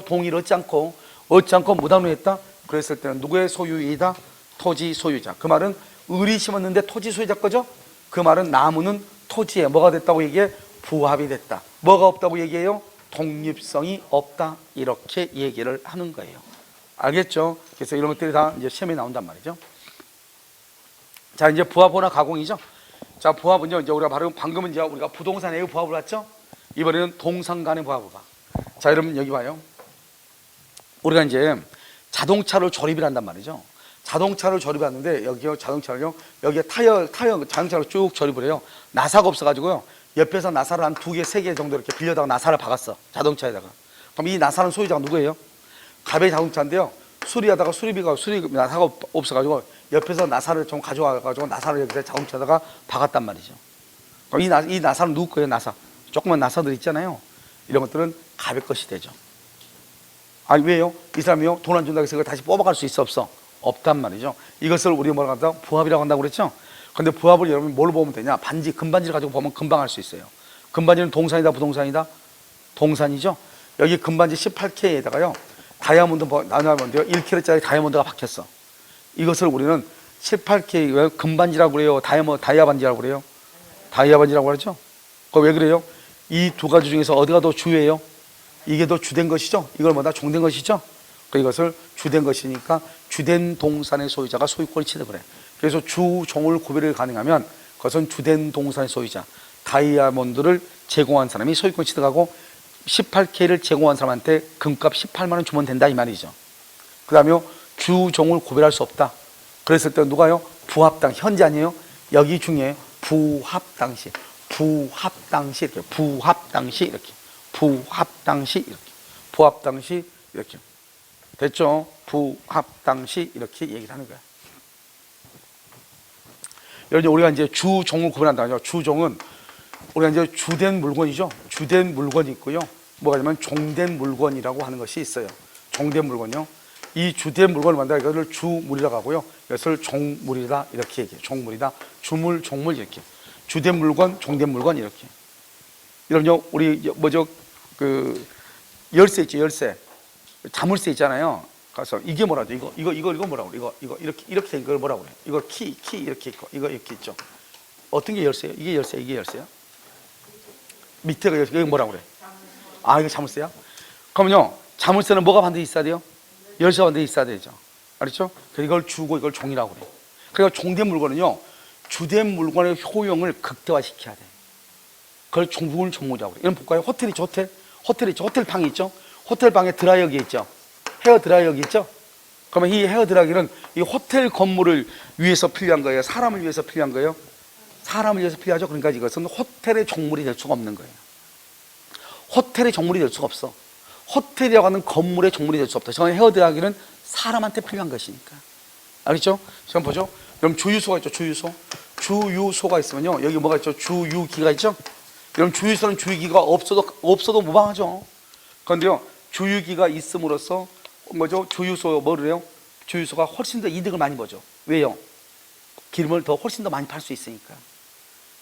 Speaker 1: 동의를 얻지 않고 무단으로 했다. 그랬을 때는 누구의 소유이다? 토지 소유자. 그 말은 의리 심었는데 토지 소유자 거죠. 그 말은 나무는 토지에 뭐가 됐다고 얘기해? 부합이 됐다. 뭐가 없다고 얘기해요? 독립성이 없다. 이렇게 얘기를 하는 거예요. 알겠죠? 그래서 이런 것들이 다 이제 시험에 나온단 말이죠. 자, 이제 부합이나 가공이죠. 자, 부합은요, 이제 우리가 방금은 이제 우리가 부동산의 부합을 봤죠? 이번에는 동산 간의 부합을 봐. 자, 여러분 여기 봐요. 우리가 이제 자동차를 조립을 한단 말이죠. 자동차를 조립하는데 여기요, 자동차를요, 여기에 자동차를 쭉 조립을 해요. 나사가 없어가지고요, 옆에서 나사를 한 2개, 3개 정도 이렇게 빌려다가 나사를 박았어. 자동차에다가. 그럼 이 나사는 소유자가 누구예요? 갑의 자동차인데요, 수리하다가 수리 나사가 없어가지고 옆에서 나사를 좀 가져와가지고 나사를 여기서 자동차에다가 박았단 말이죠. 그럼 이 나사는 누구 거예요? 나사. 조그만 나사들 있잖아요. 이런 것들은 갑의 것이 되죠. 아니 왜요? 이 사람이요, 돈 안 준다고 해서 이걸 다시 뽑아갈 수 있어 없어? 없단 말이죠. 이것을 우리가 뭐라고 한다? 부합이라고 한다고 그랬죠. 근데 부합을 여러분이 뭘로 보면 되냐? 금반지를 가지고 보면 금방 알 수 있어요. 금반지는 동산이다 부동산이다? 동산이죠. 여기 금반지 18K에다가요 다이아몬드요 1K짜리 다이아몬드가 박혔어. 이것을 우리는 18K 왜 금반지라고 그래요? 다이아반지라고 그래요? 다이아반지라고 그러죠. 그거 왜 그래요? 이 두 가지 중에서 어디가 더 주예요? 이게 더 주된 것이죠. 이걸 뭐다? 종된 것이죠. 이것을 주된 것이니까 주된 동산의 소유자가 소유권을 취득을 해. 그래서 주, 종을 구별이 가능하면 그것은 주된 동산의 소유자, 다이아몬드를 제공한 사람이 소유권 취득하고 18K를 제공한 사람한테 금값 18만 원 주면 된다 이 말이죠. 그 다음에 주종을 구별할 수 없다. 그랬을 때 누가요? 부합당, 현재 아니에요? 여기 중에 부합당시 이렇게, 부합당시 이렇게, 부합당시 이렇게, 부합당시 이렇게. 됐죠? 부합당시 이렇게 얘기를 하는 거야. 예를 들어 우리가 이제 주종을 구분한다죠. 주종은 우리가 이제 주된 물건이죠. 주된 물건이 있고요. 뭐가 있냐면 종된 물건이라고 하는 것이 있어요. 종된 물건요. 이 주된 물건을 만든다. 이것을 주물이라고 하고요. 이것을 종물이다 이렇게 얘기해요. 종물이다. 주물, 종물 이렇게. 주된 물건, 종된 물건 이렇게. 여러분요, 우리 뭐죠? 그 열쇠 있죠, 열쇠. 자물쇠 있잖아요. 가서 이게 뭐라죠? 이거 뭐라고 그래? 이거 이렇게 된 걸 뭐라고 그래? 이거 키 이렇게 있고 이거 이렇게 있죠. 어떤 게 열쇠예요? 이게 열쇠야? 밑에가 열쇠. 이거 뭐라고 그래? 아, 이거 자물쇠야? 그러면요, 자물쇠는 뭐가 반드시 있어야 돼요? 열쇠가 반드시 있어야 되죠. 알았죠? 그래서 이걸 주고 이걸 종이라고 그래. 그러니까 종된 물건은요, 주된 물건의 효용을 극대화시켜야 돼. 그걸 종물이라고 그래. 이런 볼까요? 호텔 있죠, 호텔 방이 있죠. 호텔 방에 드라이어기 있죠. 헤어 드라이어기 있죠. 그러면 이 헤어 드라이기는 이 호텔 건물을 위해서 필요한 거예요? 사람을 위해서 필요한 거예요? 사람을 위해서 필요하죠. 그러니까 이것은 호텔의 종물이 될 수가 없는 거예요. 호텔의 종물이 될 수가 없어. 호텔이라고 하는 건물의 종물이 될 수 없다. 저는 헤어 드라이기는 사람한테 필요한 것이니까. 알겠죠? 지금 보죠. 그럼 주유소가 있죠. 주유소가 있으면요, 여기 뭐가 있죠? 주유기가 있죠. 그럼 주유소는 주유기가 없어도 무방하죠. 그런데요, 주유기가 있음으로써 뭐죠? 주유소 뭐를 해요? 주유소가 훨씬 더 이득을 많이 보죠. 왜요? 기름을 더 훨씬 더 많이 팔 수 있으니까.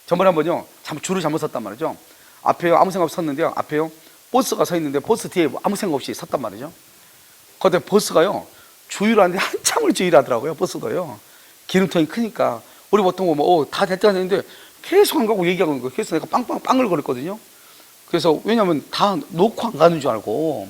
Speaker 1: 저번에 한번요, 줄을 잘못 섰단 말이죠. 앞에 아무 생각 없이 섰는데요, 앞에요 버스가 서 있는데 버스 뒤에 아무 생각 없이 섰단 말이죠. 그런데 버스가요, 주유를 하는데 한참을 주유를 하더라고요. 버스가요, 기름통이 크니까. 우리 보통 보면 다 됐다 했는데 계속 안 가고 얘기하고 있는 거예요. 그래서 내가 빵을 거렸거든요. 그래서 왜냐면 다 놓고 안 가는 줄 알고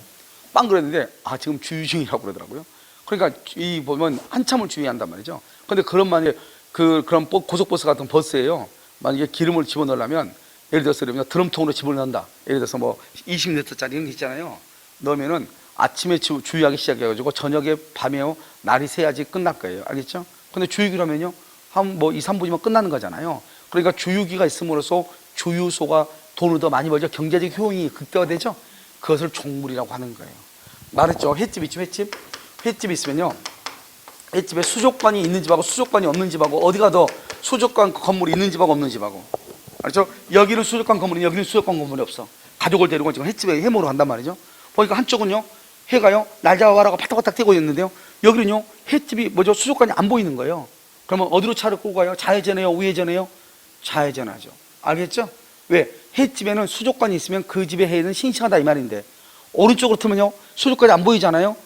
Speaker 1: 빵 그랬는데, 지금 주유 중이라고 그러더라고요. 그러니까 이 보면 한참을 주유한단 말이죠. 근데 그런 만약에 그런 고속버스 같은 버스에요, 만약에 기름을 집어넣으려면, 예를 들어서 드럼통으로 집어넣는다. 예를 들어서 뭐 20리터짜리 이런 게 있잖아요. 넣으면은 아침에 주유하기 시작해가지고 저녁에 밤에요, 날이 새야지 끝날 거예요. 알겠죠? 근데 주유기라면요, 한 2, 3분이면 끝나는 거잖아요. 그러니까 주유기가 있음으로써 주유소가 돈을 더 많이 벌죠. 경제적 효용이 극대화되죠. 그것을 종물이라고 하는 거예요. 말했죠. 횟집 있죠, 횟집. 횟집이 있으면요, 횟집에 수족관이 있는 집하고 수족관이 없는 집하고, 어디가 더 수족관 건물이 있는 집하고 없는 집하고. 알죠? 여기는 수족관 건물이, 여기는 수족관 건물이 없어. 가족을 데리고 지금 횟집에 해먹으러 간단 말이죠. 보니까 한쪽은요, 해가요, 날 잡아와라고 바닥바닥 뛰고 있는데요, 여기는요, 횟집이 뭐죠? 수족관이 안 보이는 거예요. 그러면 어디로 차를 끌고 가요? 좌회전해요, 우회전해요? 좌회전하죠. 알겠죠? 왜? 횟집에는 수족관이 있으면 그 집의 해는 싱싱하다 이 말인데, 오른쪽으로 틀면요, 수족관이 안 보이잖아요.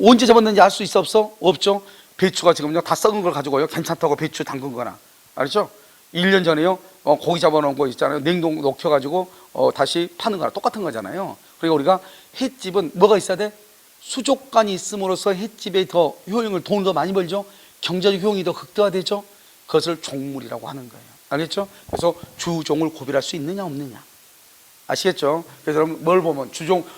Speaker 1: 언제 잡았는지 알 수 있어, 없어? 없죠. 배추가 지금요, 다 썩은 걸 가지고요, 괜찮다고 배추 담근 거나, 알죠? 1년 전에요, 고기 잡아놓은 거 있잖아요, 냉동 녹여가지고 다시 파는 거랑 똑같은 거잖아요. 그러니까 우리가 횟집은 뭐가 있어야 돼? 수족관이 있음으로써 횟집에 더 돈을 더 많이 벌죠. 경제적 효용이 더 극대화되죠. 그것을 종물이라고 하는 거예요. 알겠죠? 그래서 주종을 구별할 수 있느냐 없느냐, 아시겠죠? 그래서 여러분 뭘 보면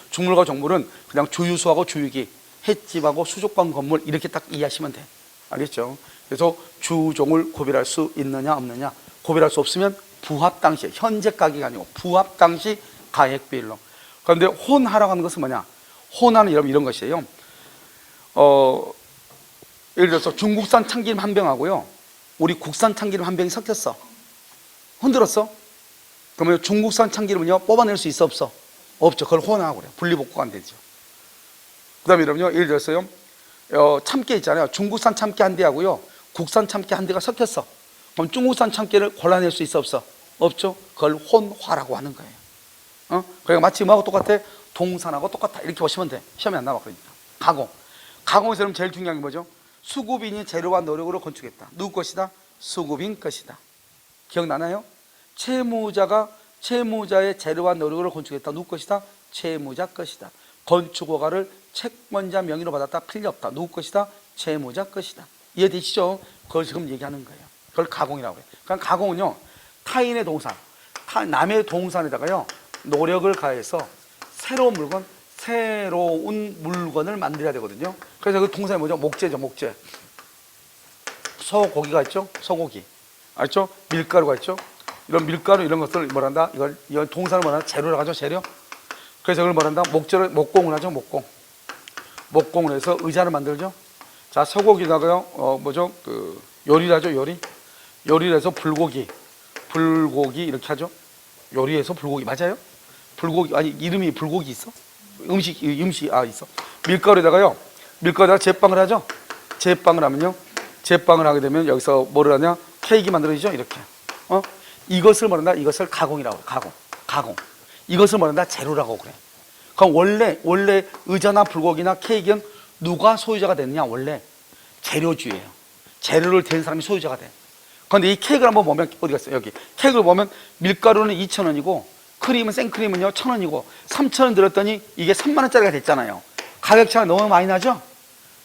Speaker 1: 주물과 종물은 그냥 주유소하고 주유기, 횟집하고 수족관 건물 이렇게 딱 이해하시면 돼. 알겠죠? 그래서 주종을 구별할 수 있느냐 없느냐, 구별할 수 없으면 부합 당시, 현재 가격이 아니고 부합 당시 가액 비율로. 그런데 혼하라고 하는 것은 뭐냐? 혼하는 여러분 이런 것이에요. 예를 들어서 중국산 참기름 한 병하고요, 우리 국산 참기름 한 병이 섞였어. 흔들었어? 그러면 중국산 참기름은요, 뽑아낼 수 있어, 없어? 없죠. 그걸 혼하라고 그래요. 분리복구가 안 되죠. 그 다음에 여러분요, 예를 들어서요, 참깨 있잖아요. 중국산 참깨 한 대하고요, 국산 참깨 한 대가 섞였어. 그럼 중국산 참깨를 골라낼 수 있어, 없어? 없죠. 그걸 혼화라고 하는 거예요. 그러니까 마치 뭐하고 똑같아? 동산하고 똑같아. 이렇게 보시면 돼. 시험에 안 나와. 그러니까 가공에서 그럼 제일 중요한 게 뭐죠? 수급인이 재료와 노력으로 건축했다. 누구 것이다? 수급인 것이다. 기억나나요? 채무자의 재료와 노력으로 건축했다. 누구 것이다? 채무자 것이다. 건축허가를 채권자 명의로 받았다. 필요 없다. 누구 것이다? 채무자 것이다. 이해되시죠? 그걸 지금 얘기하는 거예요. 그걸 가공이라고 해요. 그러니까 가공은요, 타인의 동산, 남의 동산에다가요 노력을 가해서 새로운 물건을 만들어야 되거든요. 그래서 그 동산이 뭐죠? 목재죠, 목재. 소고기가 있죠, 소고기. 알죠? 밀가루가 있죠. 이런 밀가루 이런 것들을 뭐란다? 이걸 동산을 뭐란다? 재료라고 하죠, 재료. 그래서 이걸 뭐란다? 목공을 하죠, 목공을 해서 의자를 만들죠. 자, 소고기다가요, 요리를 하죠, 요리를 해서 불고기 이렇게 하죠. 요리해서 불고기 맞아요? 불고기 아니 이름이 불고기 있어? 음식 있어. 밀가루에다가 제빵을 하죠. 제빵을 하게 되면 여기서 뭐를 하냐? 케이크 만들어지죠, 이렇게. 이것을 뭐란다? 이것을 가공이라고 그래. 가공. 이것을 뭐란다? 재료라고 그래. 그럼 원래 의자나 불고기나 케이크는 누가 소유자가 됐느냐? 원래 재료주예요. 재료를 댄 사람이 소유자가 돼. 그런데 이 케이크를 한번 보면 어디 갔어요? 여기 케이크를 보면 밀가루는 2,000원이고 크림은 생크림은요 1,000원이고 3,000원 들었더니 이게 3만 원짜리가 됐잖아요. 가격 차가 너무 많이 나죠?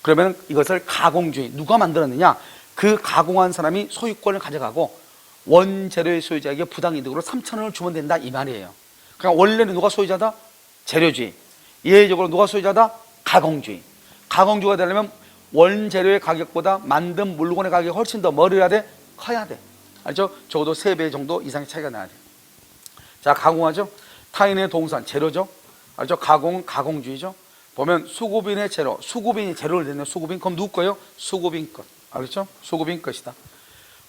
Speaker 1: 그러면 이것을 가공주의, 누가 만들었느냐? 그 가공한 사람이 소유권을 가져가고 원재료의 소유자에게 부당이득으로 3,000원을 주면 된다 이 말이에요. 그러니까 원래는 누가 소유자다? 재료주의. 예외적으로 누가 소유자다? 가공주의. 가공주가 되려면 원재료의 가격보다 만든 물건의 가격이 훨씬 더 뭐를 해야 돼? 커야 돼. 알죠? 적어도 3배 정도 이상의 차이가 나야 돼. 자, 가공하죠? 타인의 동산, 재료죠? 알죠? 가공은 가공주의죠? 보면 수고빈의 재료, 수고빈이 재료를 냈네요. 수고빈. 그럼 누구 거예요? 수고빈 것. 알겠죠? 수고빈 것이다.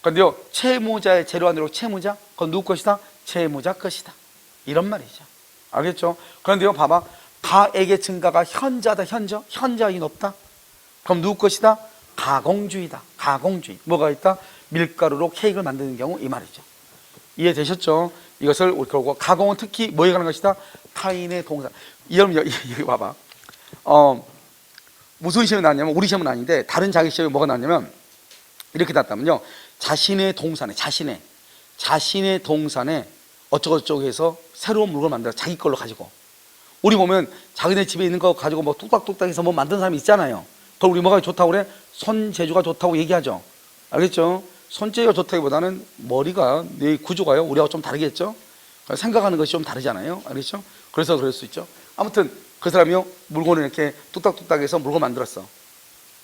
Speaker 1: 그런데요, 채무자의 재료 안 들어오고 채무자? 그건 누구 것이다? 채무자 것이다. 이런 말이죠. 알겠죠? 그런데요, 봐봐. 가액의 증가가 현저하다, 현저하기 높다. 그럼 누구 것이다? 가공주의다. 가공주의. 뭐가 있다? 밀가루로 케이크를 만드는 경우 이 말이죠. 이해되셨죠? 이것을 결국 가공은 특히 뭐에 관한 것이다? 타인의 동산. 여러분 여기 봐봐. 무슨 시험이 나왔냐면 우리 시험은 아닌데 다른 자기 시험에 뭐가 나왔냐면 이렇게 났다면요. 자신의 동산에 어쩌고저쩌고 해서 새로운 물건을 만들어 자기 걸로 가지고. 우리 보면 자기네 집에 있는 거 가지고 뭐 뚝딱뚝딱 해서 뭐 만드는 사람이 있잖아요. 그럼 우리 뭐가 좋다고 그래? 손재주가 좋다고 얘기하죠. 알겠죠? 손재주가 좋다기보다는 머리가, 내 구조가요 우리하고 좀 다르겠죠? 생각하는 것이 좀 다르잖아요. 알겠죠? 그래서 그럴 수 있죠. 아무튼 그 사람이요 물건을 이렇게 뚝딱뚝딱 해서 물건 만들었어.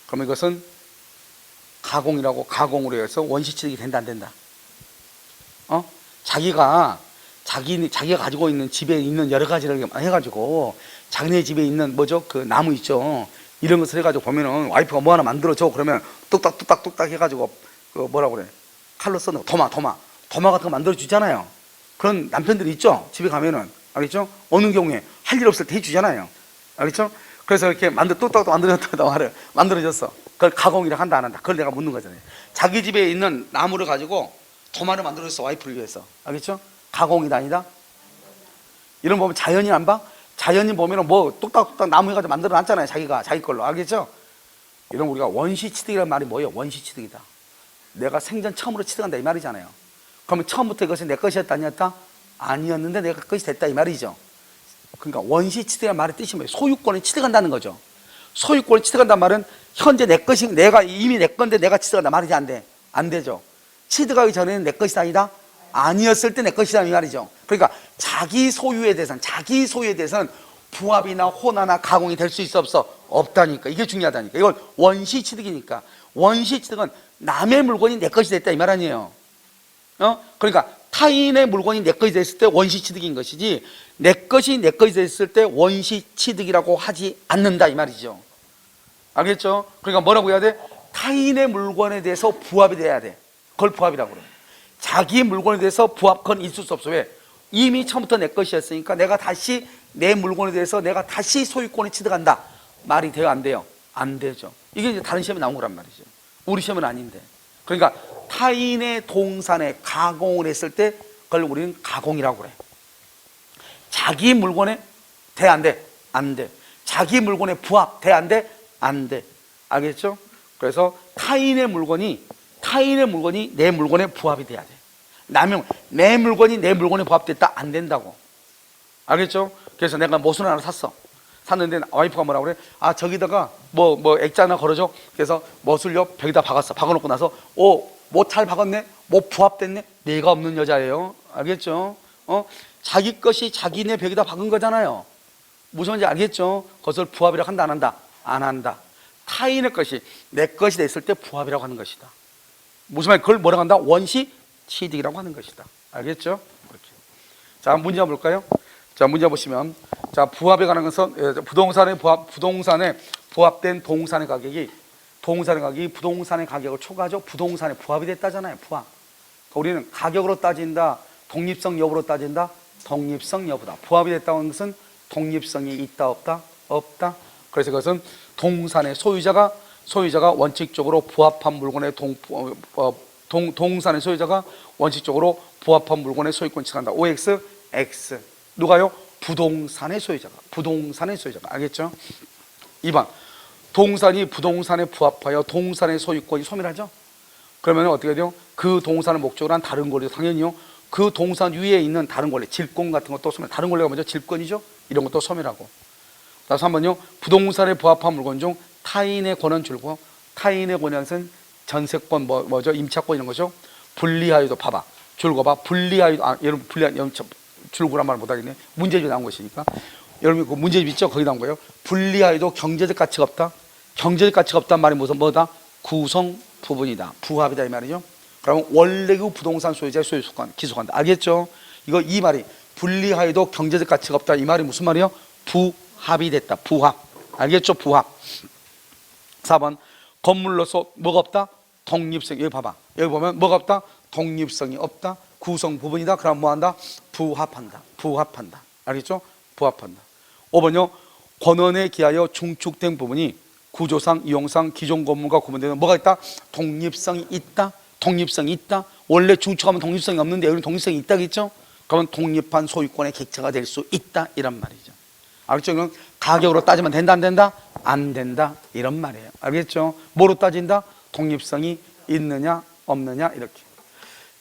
Speaker 1: 그러면 이것은 가공으로 해서 원시취득이 된다 안 된다? 자기가 가지고 있는 집에 있는 여러 가지를 해가지고 자기네 집에 있는 그 나무 있죠. 이런 것을 해가지고 보면은 와이프가 뭐 하나 만들어줘. 그러면 뚝딱뚝딱 해가지고 뭐라고 그래? 칼로 써는 도마 같은 거 만들어주잖아요. 그런 남편들이 있죠. 집에 가면은. 알겠죠? 어느 경우에 할 일 없을 때 해주잖아요. 알겠죠? 그래서 이렇게 뚝딱뚝딱 만들어줬어. 그걸 가공이라 한다 안 한다? 그걸 내가 묻는 거잖아요. 자기 집에 있는 나무를 가지고 도마를 만들어줬어. 와이프를 위해서. 알겠죠? 가공이다 아니다? 이런 거 보면 자연인 안 봐? 자연인 보면은 뭐 뚝딱뚝딱 나무 해가지고 만들어놨잖아요. 자기 걸로. 알겠죠? 이런 우리가 원시취득이라는 말이 뭐예요? 원시취득이다. 내가 생전 처음으로 취득한다 이 말이잖아요. 그러면 처음부터 이것이 내 것이었다 아니었다? 아니었는데 내가 것이 됐다 이 말이죠. 그러니까 원시취득이라는 말의 뜻이 뭐예요? 소유권을 취득한다는 거죠. 소유권을 취득한다는 말은 현재 내 것이 내가 이미 내 건데 내가 취득한다 말이지 안 돼? 안 되죠. 취득하기 전에는 내 것이 아니다? 아니었을 때 내 것이다 이 말이죠. 그러니까 자기 소유에 대해서는 부합이나 혼화나 가공이 될 수 있어 없어? 없다니까. 이게 중요하다니까. 이건 원시취득이니까. 원시취득은 남의 물건이 내 것이 됐다 이 말 아니에요. 그러니까 타인의 물건이 내 것이 됐을 때 원시취득인 것이지 내 것이 됐을 때 원시취득이라고 하지 않는다 이 말이죠. 알겠죠? 그러니까 뭐라고 해야 돼? 타인의 물건에 대해서 부합이 돼야 돼. 그걸 부합이라고 그래. 자기 물건에 대해서 부합, 그건 있을 수 없어. 왜? 이미 처음부터 내 것이었으니까 내가 다시 내 물건에 대해서 내가 다시 소유권을 취득한다. 말이 돼요? 안 돼요? 안 되죠. 이게 이제 다른 시험에 나온 거란 말이죠. 우리 시험은 아닌데. 그러니까 타인의 동산에 가공을 했을 때 그걸 우리는 가공이라고 그래. 자기 물건에 돼? 안 돼? 안 돼. 자기 물건에 부합 돼? 안 돼? 안 돼. 알겠죠? 그래서 타인의 물건이 내 물건에 부합이 돼야 돼. 내 물건이 내 물건에 부합됐다? 안 된다고. 알겠죠? 그래서 내가 못을 하나 샀는데 와이프가 뭐라고 그래? 저기다가 액자 하나 걸어줘. 그래서 못을요 벽에다 박아놓고 나서 못 잘 박았네? 못 부합됐네? 내가 없는 여자예요. 알겠죠? 자기 것이 자기네 벽에다 박은 거잖아요. 무슨 말인지 알겠죠? 그것을 부합이라고 한다 안 한다? 안 한다. 타인의 것이 내 것이 됐을 때 부합이라고 하는 것이다. 무슨 말? 그걸 뭐라고 한다? 원시 취득이라고 하는 것이다. 알겠죠? 그렇게. 자, 문제 한번 볼까요? 자, 문제 보시면, 자, 부합에 관한 것은 부동산에 부합된 동산의 가격이 부동산의 가격을 초과하죠. 부동산에 부합이 됐다잖아요. 부합. 그러니까 우리는 가격으로 따진다, 독립성 여부로 따진다, 독립성 여부다. 부합이 됐다는 것은 독립성이 있다 없다? 없다. 그래서 그것은 동산의 소유자가 원칙적으로 부합한 물건의 동산의 소유자가 원칙적으로 부합한 물건의 소유권 취득한다. OX, X. 누가요? 부동산의 소유자가. 알겠죠? 2번. 동산이 부동산에 부합하여 동산의 소유권이 소멸하죠? 그러면 어떻게 돼요? 그 동산을 목적으로 한 다른 권리도 당연히요. 그 동산 위에 있는 다른 권리, 질권 같은 것도 소멸. 다른 권리가 먼저 질권이죠? 이런 것도 소멸하고. 다시 한번요. 부동산에 부합한 물건 중 타인의 권한 줄고, 타인의 권한은 전세권 뭐죠? 임차권 이런 거죠. 분리하여도 봐봐. 줄거봐. 분리하여도 여러분 줄고란 말을 못 하겠네. 문제집에 나온 것이니까. 여러분 그 문제집 있죠? 거기 나온 거예요. 분리하여도 경제적 가치가 없다. 경제적 가치가 없다는 말이 뭐다? 구성 부분이다. 부합이다 이 말이죠. 그러면 원래 그 부동산 소유자의 소유권 기속한다. 알겠죠? 이 말이 분리하여도 경제적 가치가 없다. 이 말이 무슨 말이에요? 부합이 됐다. 부합. 알겠죠? 부합. 4번. 건물로서 뭐가 없다? 독립성. 여기 봐봐. 여기 보면 뭐가 없다? 독립성이 없다. 구성 부분이다. 그럼 뭐 한다? 부합한다. 알겠죠? 부합한다. 5번요. 권원에 기하여 중축된 부분이 구조상, 이용상, 기존 건물과 구분되는 뭐가 있다? 독립성이 있다. 원래 중축하면 독립성이 없는데 여기는 독립성이 있다겠죠? 그러면 독립한 소유권의 객체가 될 수 있다. 이런 말이죠. 알겠죠? 이건 가격으로 따지면 된다, 안 된다? 안 된다. 이런 말이에요. 알겠죠? 뭐로 따진다? 독립성이 있느냐, 없느냐, 이렇게.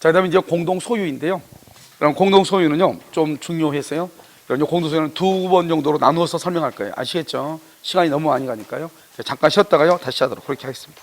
Speaker 1: 자, 그 다음에 이제 공동 소유인데요. 그럼 공동 소유는요, 좀 중요해서요. 공동 소유는 2번 정도로 나누어서 설명할 거예요. 아시겠죠? 시간이 너무 많이 가니까요. 잠깐 쉬었다가요, 다시 하도록 그렇게 하겠습니다.